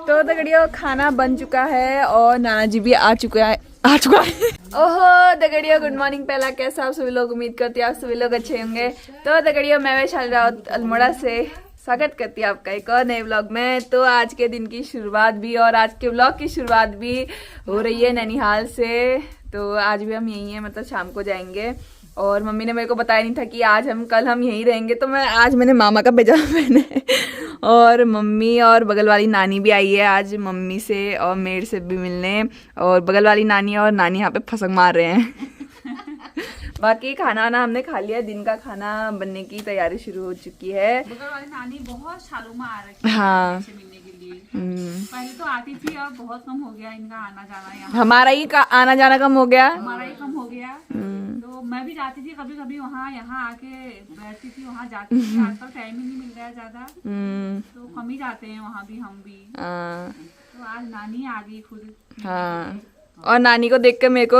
तो दगड़ियों खाना बन चुका है और नाना जी भी आ चुका है ओहो दगड़ियों गुड मॉर्निंग। पहला कैसा आप सभी लोग, उम्मीद करती हूँ आप सभी लोग अच्छे होंगे। तो दगड़ियों मैं वैशाली राउत अल्मोड़ा से स्वागत करती हूँ आपका एक और नए व्लॉग में। तो आज के दिन की शुरुआत भी और आज के व्लॉग की शुरुआत भी हो रही है नैनीहाल से। तो आज भी हम यहीं हैं, मतलब शाम को जाएंगे। और मम्मी ने मेरे को बताया नहीं था कि आज कल हम यहीं रहेंगे, तो मैंने मामा का पैजामा पहना है। और मम्मी और बगल वाली नानी भी आई है आज मम्मी से और मेरे से भी मिलने। और बगल वाली नानी और नानी यहाँ पे फसक मार रहे हैं। बाकी खाना वाना हमने खा लिया, दिन का खाना बनने की तैयारी शुरू हो चुकी है। बगल वाली नानी बहुत सालों में आ रही है हाँ मिलने के लिए। पहले तो आती थी, अब बहुत कम हो गया इनका आना जाना। यहाँ हमारा ही आना जाना कम हो गया, हमारा ही कम हो गया। तो मैं भी जाती थी कभी कभी वहाँ, यहाँ आके बैठती थी, वहाँ जाती थी। आजकल टाइम ही नहीं मिल रहा है ज्यादा, तो कम ही जाते हैं वहाँ भी, हम भी। तो आज नानी आ गई खुद। हाँ और नानी को देख कर मेरे को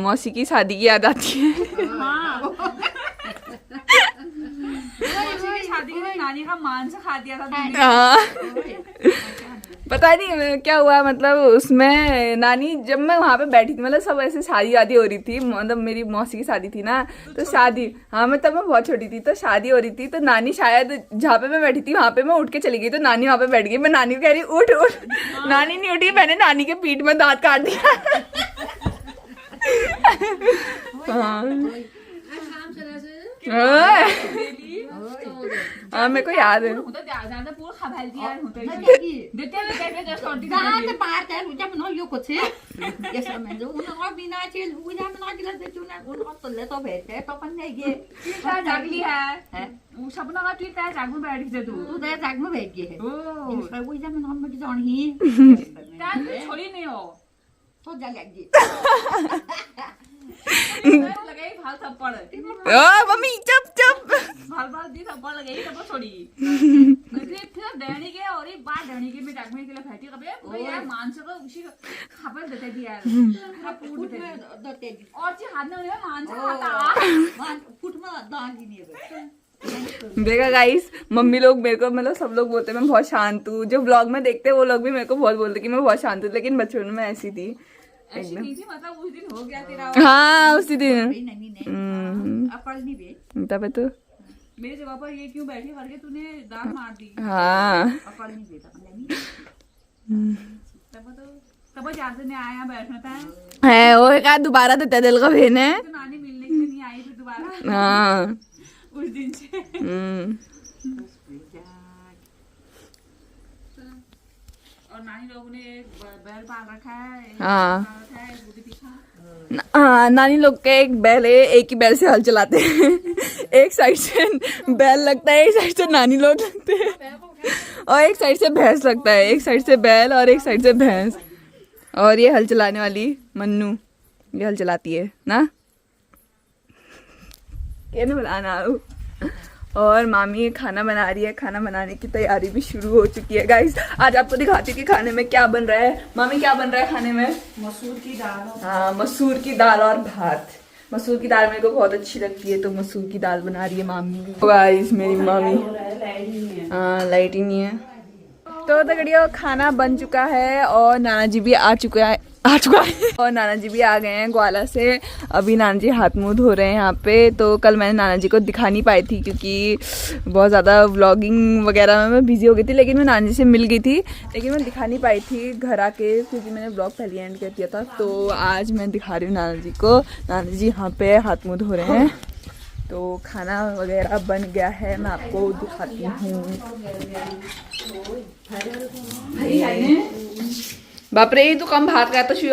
मौसी की शादी की याद आती है। हाँ शादी के दिन नानी का मांस खा दिया था। हाँ पता नहीं क्या हुआ, मतलब उसमें नानी जब मैं वहाँ पे बैठी थी, मतलब सब ऐसे शादी वादी हो रही थी, मतलब मेरी मौसी की शादी थी ना, तो शादी, हाँ मैं तब मैं बहुत छोटी थी, तो शादी हो रही थी। तो नानी शायद जहाँ पे मैं बैठी थी वहाँ पे मैं उठ के चली गई, तो नानी वहाँ पे बैठ गई। मैं नानी को कह रही उठ उठ, नानी नहीं उठी, मैंने नानी के पीठ में दांत काट दिया। हाँ मेरे को याद है। छोड़ी नहीं हो मम्मी चुप चुप थप्पड़ लगे तब छोड़ी। फिर डैनी के और एक बार डैनी के में डाकने के लिए बैठी कबे यार मांस को उसी खबर देते थी यार, फूट में और जी हाथ में मांस खाता फूट में दाग ही नहीं। देखा गाइस, मम्मी लोग मेरे को, मतलब सब लोग बोलते हैं मैं बहुत शांत हूँ। जो व्लॉग में देखते हैं वो लोग भी मेरे को बहुत बोलते कि मैं बहुत शांत हूँ, लेकिन बचपन में ऐसी थी। ऐसी नहीं थी, मतलब उस दिन हो गया तेरा। हाँ उसी दिन तब तो मेरी जगह पर ये क्यों बैठी करके तूने दांत मार दी। हाँ तब याद नहीं आया बैठना था है वो का दोबारा तो दिल का भेन है। तो नानी मिलने के लिए नहीं आई फिर दोबारा। हाँ उस दिन से। और नानी लोगों ने एक बैल पाल रखा है। हाँ हाँ नानी लोग के एक बैल है, एक ही बैल से हल चलाते हैं। एक साइड से बैल लगता है, एक साइड से नानी लोग लगते हैं, और एक साइड से भैंस लगता है। एक साइड से बैल और एक साइड से भैंस। और ये हल चलाने वाली मन्नू, ये हल चलाती है ना, कहने बुलाना। और मामी खाना बना रही है, खाना बनाने की तैयारी भी शुरू हो चुकी है। गाइस आज आपको दिखाती कि खाने में क्या बन रहा है। मामी क्या बन रहा है खाने में? मसूर की दाल। हाँ मसूर की दाल और भात। मसूर की दाल मेरे को बहुत अच्छी लगती है, तो मसूर की दाल बना रही है मामी। गाइस मेरी मामी, हाँ लाइट ही नहीं है। तो दगड़ियों खाना बन चुका है और नाना जी भी आ चुका है और नाना जी भी आ गए हैं ग्वाला से। अभी नाना जी हाथ मुंह धो रहे हैं यहाँ पे। तो कल मैंने नाना जी को दिखा नहीं पाई थी क्योंकि बहुत ज़्यादा व्लॉगिंग वगैरह में मैं बिजी हो गई थी, लेकिन मैं नाना जी से मिल गई थी, लेकिन मैं दिखा नहीं पाई थी घर आके, क्योंकि मैंने व्लॉग पहले एंड कर दिया था। तो आज मैं दिखा रही हूँ नाना जी को। नाना जी यहाँ पे हाथ मुँह धो रहे हैं। तो खाना वगैरह बन गया है, मैं आपको दिखाती हूँ। बाप रे तू कम भात खाता छो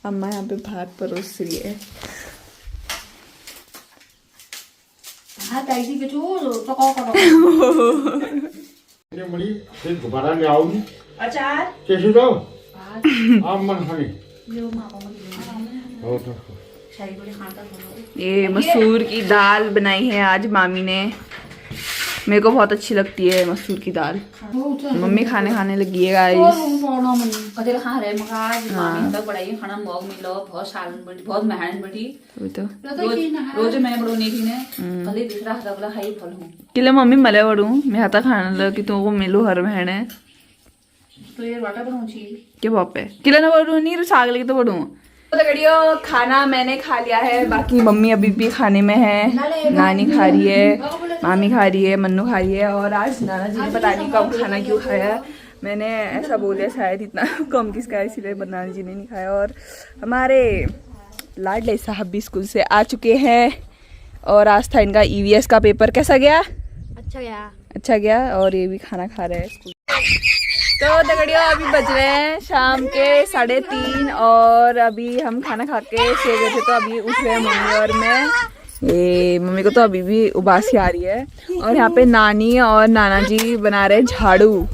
अम्मा यहाँ पे भात परोस रही है। दोबारा ले आओगी अचार कैसे दो आप मन खाने। ये मसूर की दाल बनाई है आज मामी ने। मेरे को बहुत अच्छी लगती है मसूर की दाल। मम्मी खाने लगी है गाइस। कतिले खा रहे मका मामी तक बड़ाई खाना मौग मिलो बहुत सालन बड़ी बहुत मेहनत बड़ी तो रोज मैं बड़ोनी थी ने कले दूसरा हाथ वाला खाई फल हूं किले मम्मी मले बड़ू मैं हाथा खाने लग कि तुमको मिलू हर बहन है तो ये बाटा बनाऊंगी के बाप है किले ना बड़ू नहीं साग लेके तो बड़ू। तो गड़ियों खाना मैंने खा लिया है, बाकी मम्मी अभी भी खाने में है। नानी खा रही है, मामी खा रही है, मन्नू खा रही है। और आज नाना जी ने पता नहीं कब खाना क्यों खाया, मैंने ऐसा बोला शायद इतना कम किसका है इसलिए नाना जी ने नहीं खाया। और हमारे लाडले साहब भी स्कूल से आ चुके हैं और आज था इनका EVS का पेपर। कैसा गया? अच्छा गया। और ये भी खाना खा रहे हैं स्कूल। तो दगड़ियों अभी बज रहे हैं शाम के 3:30 और अभी हम खाना खा के सो गए थे, तो अभी उठ रहे हैं मम्मी और मैं। ये मम्मी को तो अभी भी उबासी आ रही है। और यहाँ पे नानी और नाना जी बना रहे झाड़ू।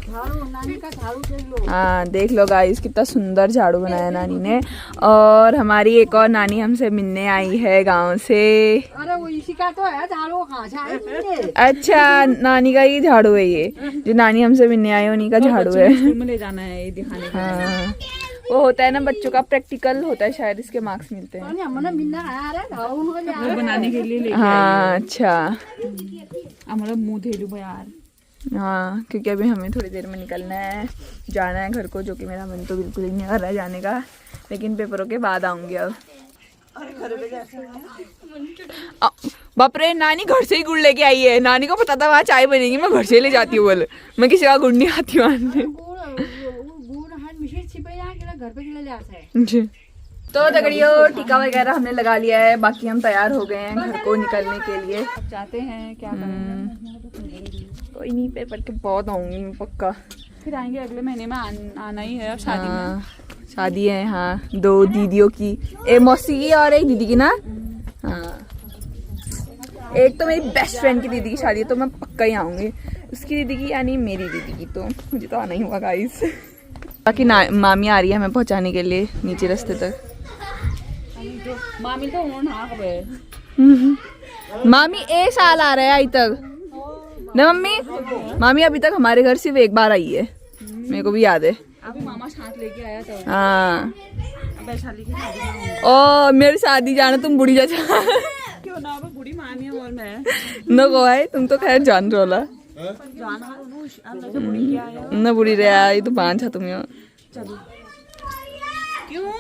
हाँ देख लो गाइस कितना सुंदर झाड़ू बनाया नानी ने। और हमारी एक और नानी हमसे मिलने आई है गांव से। अरे वो इसी का तो है झाड़ू कहाँ से आई? अच्छा नानी का ही झाड़ू है ये, जो नानी हमसे मिलने आई है उन्हीं का झाड़ू है। स्कूल में ले जाना है ये दिखाने के लिए। हाँ वो होता है ना बच्चों का प्रैक्टिकल होता है, शायद इसके मार्क्स मिलते हैं। वो बनाने के लिए लेके हाँ अच्छा हमारा मुंह धेलू यार। हाँ क्योंकि अभी हमें थोड़ी देर में निकलना है, जाना है घर को, जो कि मेरा मन तो बिल्कुल ही नहीं कर रहा है जाने का, लेकिन पेपरों के बाद आऊंगी अब। बाप रे नानी घर से ही गुड़ लेके आई है। नानी को पता था वहाँ चाय बनेगी, मैं घर से ले जाती हूँ। बोल मैं किसी का गुड़ नहीं आती हूँ। तो दगड़ियों टीका वगैरह हमने लगा लिया है, बाकी हम तैयार हो गए हैं घर को निकलने के लिए। जाते हैं क्या करेंगे, कोई नहीं पेपर के बहुत आऊंगी मैं पक्का। फिर आएंगे अगले महीने में आना ही है अब शादी में। शादी है हाँ 2 दीदियों की, एक मौसी की और एक दीदी की ना। हाँ एक तो मेरी बेस्ट फ्रेंड की दीदी की शादी है तो मैं पक्का ही आऊंगी, उसकी दीदी की यानी मेरी दीदी की, तो मुझे तो आना ही होगा गाइस। बाकी मामी आ रही है हमें पहुंचाने के लिए नीचे रास्ते तक। मामी तो मामी 1 साल आ रहा है अभी तक ना मम्मी। मामी अभी तक हमारे घर सिर्फ एक बार आई है, मेरे को भी याद है। अभी मामा साथ लेके आया था। हाँ वैशाली की शादी ओ मेरी शादी जाना तुम बुढ़ी जा क्यों ना बूढ़ी मामी है और मैं न को है तुम तो खैर जान रोला न बुढ़ी रे आई तो बांध तुम चलो क्यों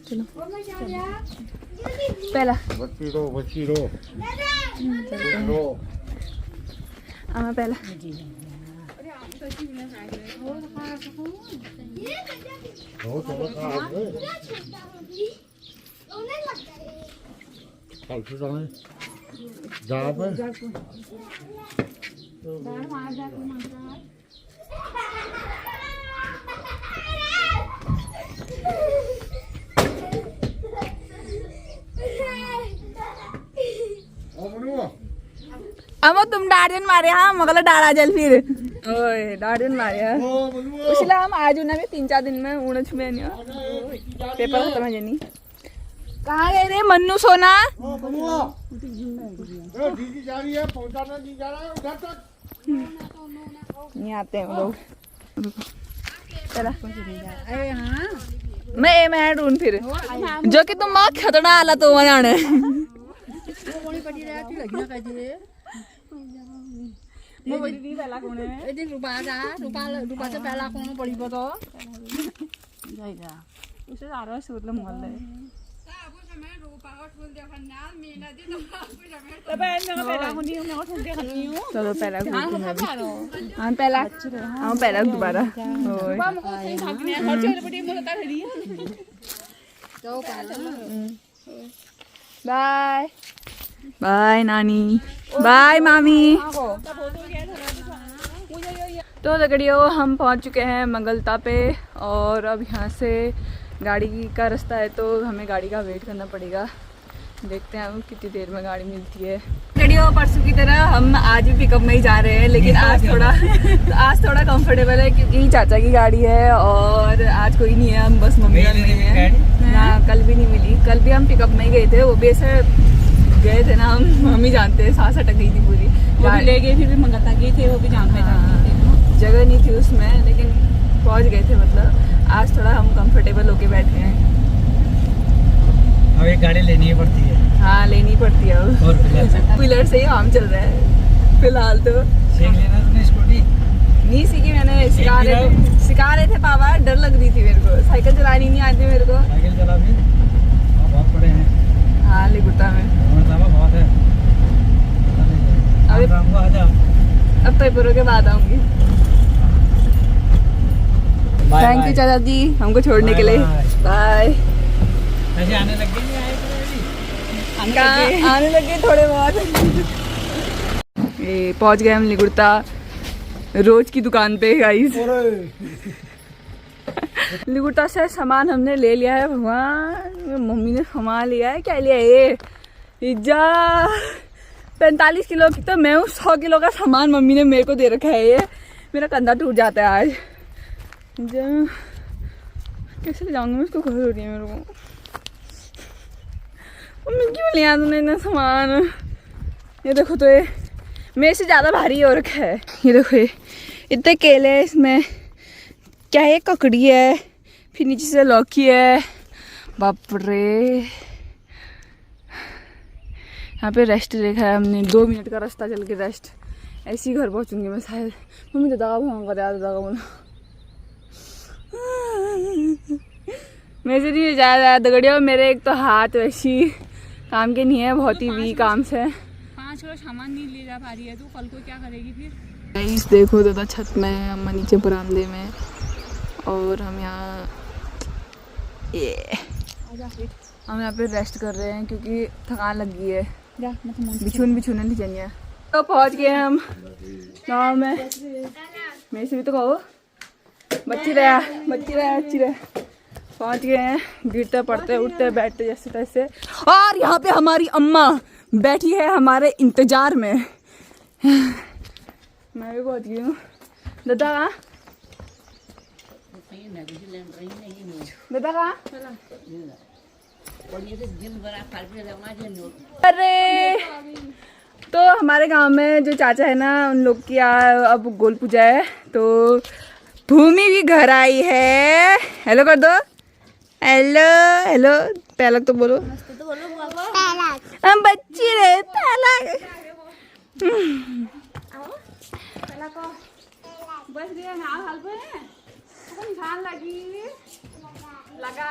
चलो पहला बच्ची रो पहला अमो तुम डार्जन मारे हाँ मगला डाड़ा जल फिर ओए डार्जन मारे उसला हम आज ना भी 3-4 दिन में उड़च में पेपर खत्म है जनी। कहाँ गए रे मन्नू सोना? दीदी जा रही है, पहुंचाना नहीं जा रहा है उधर तक। नहीं आते हैं लोग। चला मैं ढूंढ फिर जो कि तुम खतरा आला तो बनाने चलो पहला हाँ पहला दोबारा बाय बाय नानी बाय मामी। तो दगड़ियों हम पहुंच चुके हैं मंगलता पे और अब यहाँ से गाड़ी का रास्ता है तो हमें गाड़ी का वेट करना पड़ेगा। देखते हैं अब कितनी देर में गाड़ी मिलती है। दगड़ियों परसों की तरह हम आज भी पिकअप में ही जा रहे हैं, लेकिन आज थोड़ा कंफर्टेबल है क्योंकि चाचा की गाड़ी है और आज कोई नहीं है, हम बस मम्मी और मैं हैं। हाँ कल भी नहीं मिली, कल भी हम पिकअप में ही गए थे, वो भी ऐसे गए थे ना हम ही जानते हैं, सांस अटक गई थी पूरी। वो भी ले गए, फिर भी मंगता गए थे, वो भी जान पहचान थे। जगह नहीं थी उसमें, लेकिन पहुंच गए थे। मतलब आज थोड़ा हम कंफर्टेबल होके बैठे हैं। अब एक गाड़ी लेनी ही पड़ती है। हाँ लेनी पड़ती है अब। और पिलर से ही काम चल रहा है फिलहाल तो। सीख लेना तुमने स्कूटी। नहीं सीखी मैंने, सिखा रहे थे पापा। डर लग रही थी मेरे को, साइकिल चलानी नहीं आती मेरे को। साइकिल चला भी बहुत बड़े हैं। हाँ लिगुर्ता में बहुत है। अभी शाम को आ जाओ। अब पेपरों के बाद आऊंगी। बाय थैंक यू चाचा जी हमको छोड़ने के लिए। बाय। ऐसे आने लग गए, नहीं आए थे अभी? आने लगे थोड़े बहुत। ये पहुंच गए हम लिगुर्ता रोज की दुकान पे गाइस। लिगुर्ता से सामान हमने ले लिया है। भगवान मम्मी ने सामान लिया है। क्या लिया है ये? पिज्जा 45 किलो की तो मैं हूँ, 100 किलो का सामान मम्मी ने मेरे को दे रखा है। ये मेरा कंधा टूट जाता है आज। कैसे ले जाऊंगी मैं इसको, खुद हो रही है मेरे को। मम्मी क्यों लिया तूने इतना सामान? ये देखो तो ये मेरे से ज़्यादा भारी हो रखा है। ये देखो ये इतने केले हैं इसमें। क्या है? ककड़ी है, फिर नीचे से लौकी है। बाप रे। यहाँ पे रेस्ट देखा है हमने, 2 मिनट का रास्ता चल के रेस्ट। ऐसे ही घर पहुँचूंगी मैं शायद। मम्मी दादा का दादा बोला मेरे से नहीं जाया दगड़ियों। मेरे एक तो हाथ वैसी काम के नहीं है, बहुत ही वीक आर्म्स है। 5 किलो सामान नहीं ले जा पा रही है, तू कल को क्या करेगी फिर? गाइस देखो दादा छत में है, अम्मा नीचे बरामदे में, और हम यहाँ पे रेस्ट कर रहे हैं क्योंकि थकान लग गई है। बिछुन नहीं चाहिए। तो पहुँच गए हम गाँव में। मेरे से भी तो कहो बच्ची रहा अच्छी रहे। पहुँच गए हैं, गिरते पड़ते उठते बैठते जैसे तैसे। और यहाँ पे हमारी अम्मा बैठी है हमारे इंतजार में। मैं भी पहुँच गई हूँ। दादा कहाँ? अरे तो हमारे गांव में जो चाचा है ना, उन लोग की अब गोल पूजा है, तो भूमि भी घर आई है। हेलो कर दो। हेलो पहलक तो बोलो। हम बच्ची रहे पहलक। बस गया ना हाल पे तो निशान लगा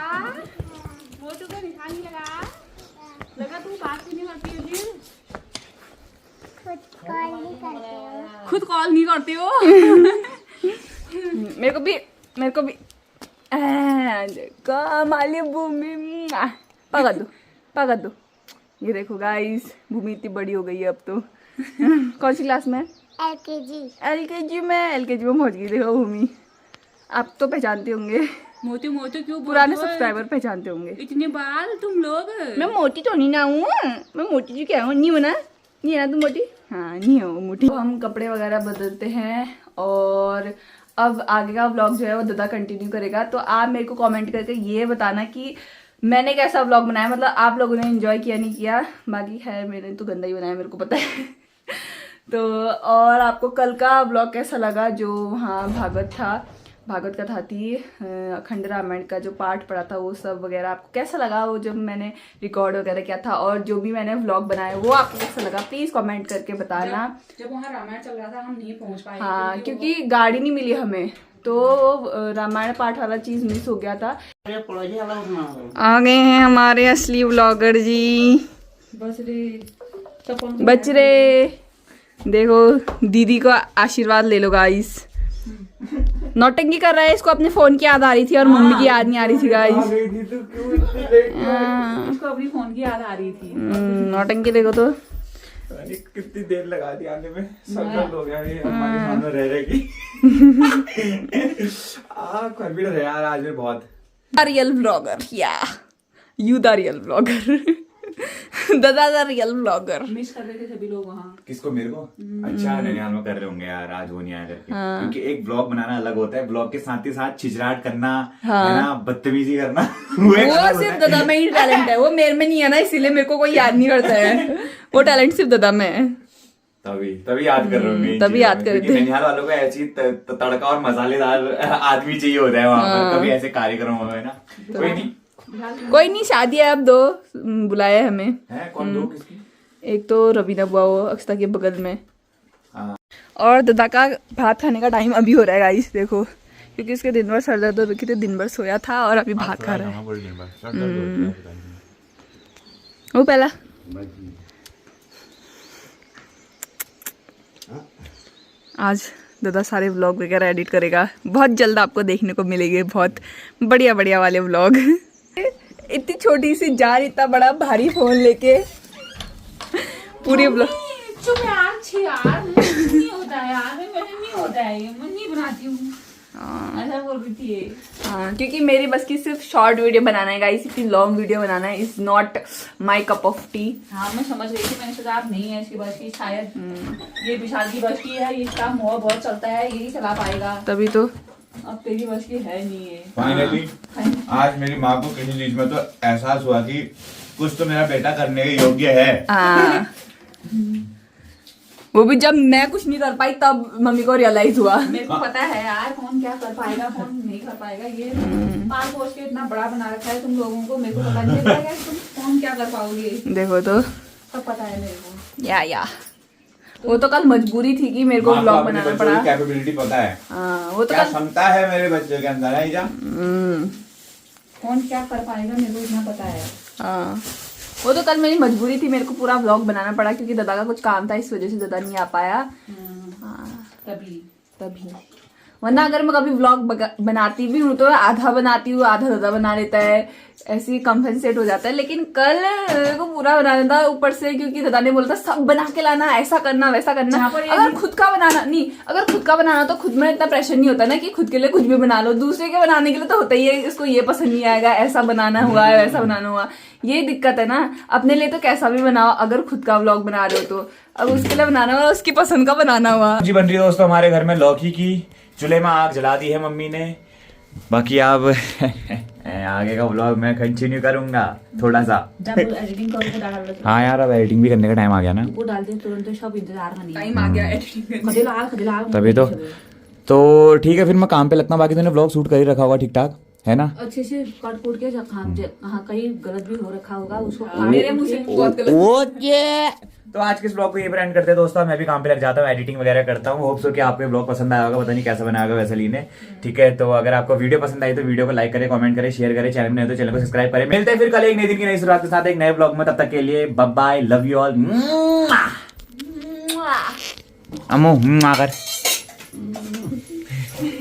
मोटू को निशान नहीं लगा तू बात नहीं करती हो, खुद कॉल नहीं करती हो। मेरे को भी कमाली भूमि पकड़ दो। ये देखो गाइस, भूमि इतनी बड़ी हो गई है अब तो। कौन सी क्लास में? एलकेजी में पहुंच गई। देखो भूमि, आप तो पहचानते होंगे, मोटू क्यों पुराने सब्सक्राइबर पहचानते होंगे। इतने बाल तुम लोग। मैं मोटी तो नहीं ना हूँ, मैं मोटी जी क्या हूँ? नहीं है ना तुम मोटी? हाँ नहीं हो मोटी। तो हम कपड़े वगैरह बदलते हैं और अब आगे का व्लॉग जो है वो दादा कंटिन्यू करेगा। तो आप मेरे को कमेंट करके ये बताना कि मैंने कैसा व्लॉग बनाया, मतलब आप लोगों ने एंजॉय किया नहीं किया। बाकी है मैंने तो गंदा ही बनाया, मेरे को पता है। तो और आपको कल का व्लॉग कैसा लगा, जो वहाँ भागवत कथा थी, अखंड रामायण का जो पार्ट पड़ा था, वो सब वगैरह आपको कैसा लगा, वो जब मैंने रिकॉर्ड वगैरह किया था, और जो भी मैंने व्लॉग बनाया वो आपको कैसा लगा, प्लीज कमेंट करके बताना। जब वहाँ रामायण चल रहा था हम नहीं पहुँच पाए। हाँ क्योंकि गाड़ी नहीं मिली हमें, तो रामायण पाठ वाला चीज मिस हो गया था। आ गए हैं हमारे असली व्लॉगर जी। बच रे देखो, दीदी का आशीर्वाद ले लो गाइस। नौटंकी कर रहा है, इसको अपने फोन की याद आ रही थी और मम्मी की याद नहीं आ रही थी गाइस। इसको अपनी फोन की याद आ रही थी। नौटंकी देखो तो। कितनी देर लगा दी आने में, सब हो गया ये हमारे सामने रह की। कॉन्फिडेंस है यार आज में बहुत। रियल ब्लॉगर या यू द रियल ब्लॉगर। दादा द रियल ब्लॉगर। मिस कर रहे थे सभी लोग वहाँ। किसको, मेरे को? अच्छा ननिहाल में कर रहे होंगे यार, आज वो नहीं आया करके। क्योंकि एक ब्लॉग बनाना अलग होता है, ब्लॉग के साथ ही साथ छिछराहट करना है ना, बदतमीजी करना वो एक अलग वो होता सिर्फ है। दादा में ही टैलेंट है, वो मेरे में नहीं है ना, इसीलिए मेरे को कोई याद नहीं करता है। वो टैलेंट सिर्फ दादा में है। तभी याद कर रहे होंगे इन तभी चीजों याद में, कर क्योंकि रहे थे। ननिहाल वालों को ऐसी तड़का और मसालेदार आदमी चाहिए होता है वहां पर, कभी ऐसे कार्यक्रम हो है ना। कोई नहीं, शादी है अब 2 बुलाया है हमें। है कौन, 2 किसकी? एक तो रवीना बुआ, वो अक्षता के बगल में। हाँ। और दादा का भात खाने का टाइम अभी हो रहा है गाइस, देखो, क्योंकि इसके दिन भर सर दर्द हो रखी थी, दिन भर सोया था और अभी भात खा रहा है। वो पहला आज दादा सारे व्लॉग वगैरह एडिट करेगा, बहुत जल्द आपको देखने को मिलेंगे बहुत बढ़िया बढ़िया वाले व्लॉग। इतनी छोटी सी जार, इतना बड़ा भारी फोन लेके पूरी व्लॉग। चुप यार, छी यार, नहीं होता है यार, मेरे नहीं होता है, मैं नहीं बनाती हूँ। ऐसा बोल रही थी ये। हाँ, क्योंकि मेरी बस की सिर्फ शॉर्ट वीडियो बनाना है गाइस, इतनी लॉन्ग वीडियो बनाना है is not my cup of T. हाँ मैं समझ रही थी, मैंने सोचा आप नहीं है इसकी बस की, शायद ये विशाल की बस की है, ये इसका मोह बहुत चलता है, यही चला पाएगा। तभी तो अब तेरी बस की है नहीं है। फाइनली आज मेरी माँ को किसी चीज में तो एहसास हुआ कि कुछ तो मेरा बेटा करने के योग्य है। हाँ। वो भी जब मैं कुछ नहीं कर पाई तब मम्मी को रियलाइज हुआ। मेरे को पता है यार कौन क्या कर पाएगा कौन नहीं कर पाएगा, ये पाल पोस के इतना बड़ा बना रखा है तुम लोगों को, मेरे को पता नहीं चलता है तुम कौन क्या कर पाओगे, देखो तो सब पता है मेरे को। या वो तो कल मजबूरी थी कि मेरे को माँ ब्लॉग बनाना पड़ा। कैपेबिलिटी पता है, हाँ, वो तो क्या कल क्षमता है मेरे बच्चे के अंदर है जा। कौन क्या कर पाएगा मेरे को इतना पता है। हाँ, वो तो कल मेरी मजबूरी थी, मेरे को पूरा व्लॉग बनाना पड़ा क्योंकि दादा का कुछ काम था, इस वजह से दादा नहीं आ पाया। हाँ, तभी वरना अगर मैं कभी व्लॉग बनाती भी हूँ तो आधा बनाती हूँ, आधा दादा बना लेता है, ऐसे कंपनसेट हो जाता है। लेकिन कल मेरे को पूरा बनाना था ऊपर से, क्योंकि दादा ने बोला था सब बना के लाना, ऐसा करना वैसा करना। अगर खुद का बनाना नहीं, अगर खुद का बनाना तो खुद में इतना प्रेशर नहीं होता ना कि खुद के लिए कुछ भी बना लो, दूसरे के बनाने के लिए तो होता ही है, इसको ये पसंद नहीं आएगा, ऐसा बनाना हुआ है वैसा बनाना हुआ, ये दिक्कत है ना। अपने लिए तो कैसा भी बनाओ, अगर खुद का व्लॉग बना रहे हो तो अब उसके लिए बनाना हुआ, उसकी पसंद का बनाना हुआ। जी बन रही है दोस्तों हमारे घर में लौकी की, चूल्हे में आग जला दी है मम्मी ने। बाकी अब आगे का व्लॉग मैं कंटिन्यू करूंगा थोड़ा सा। जब एडिटिंग करो तो डाल हाँ यार, अब एडिटिंग भी करने का टाइम आ गया ना, वो डालते तुरंत सब इंतजार में नहीं टाइम आ गया एडिटिंग। खदेला तभी तो ठीक है, फिर मैं काम पे लगता हूँ। बाकी तूने व्लॉग शूट कर ही रखा होगा ठीक ठाक है ना? अच्छे से कट कूट के हाँ कहीं गलत भी हो रखा होगा उसको। मेरे मुंह से बहुत गलत। तो आज के इस ब्लॉग को यहीं पर एंड करते हैं दोस्तों। मैं भी काम पे लग जाता हूँ, एडिटिंग वगैरह करता हूँ। होप सो कि आपको ब्लॉग पसंद आया होगा, पता नहीं कैसा बनाया होगा वैसे लीने। ठीक है, तो अगर आपको वीडियो पसंद आई तो वीडियो को लाइक करें, कमेंट करें, शेयर करें, चैनल में तो चैनल को सब्सक्राइब करें। मिलते हैं फिर कल एक नई दिन की नई शुरुआत के साथ एक नए ब्लॉग में, तब तक के लिए bye bye, love you all. Ammu आकर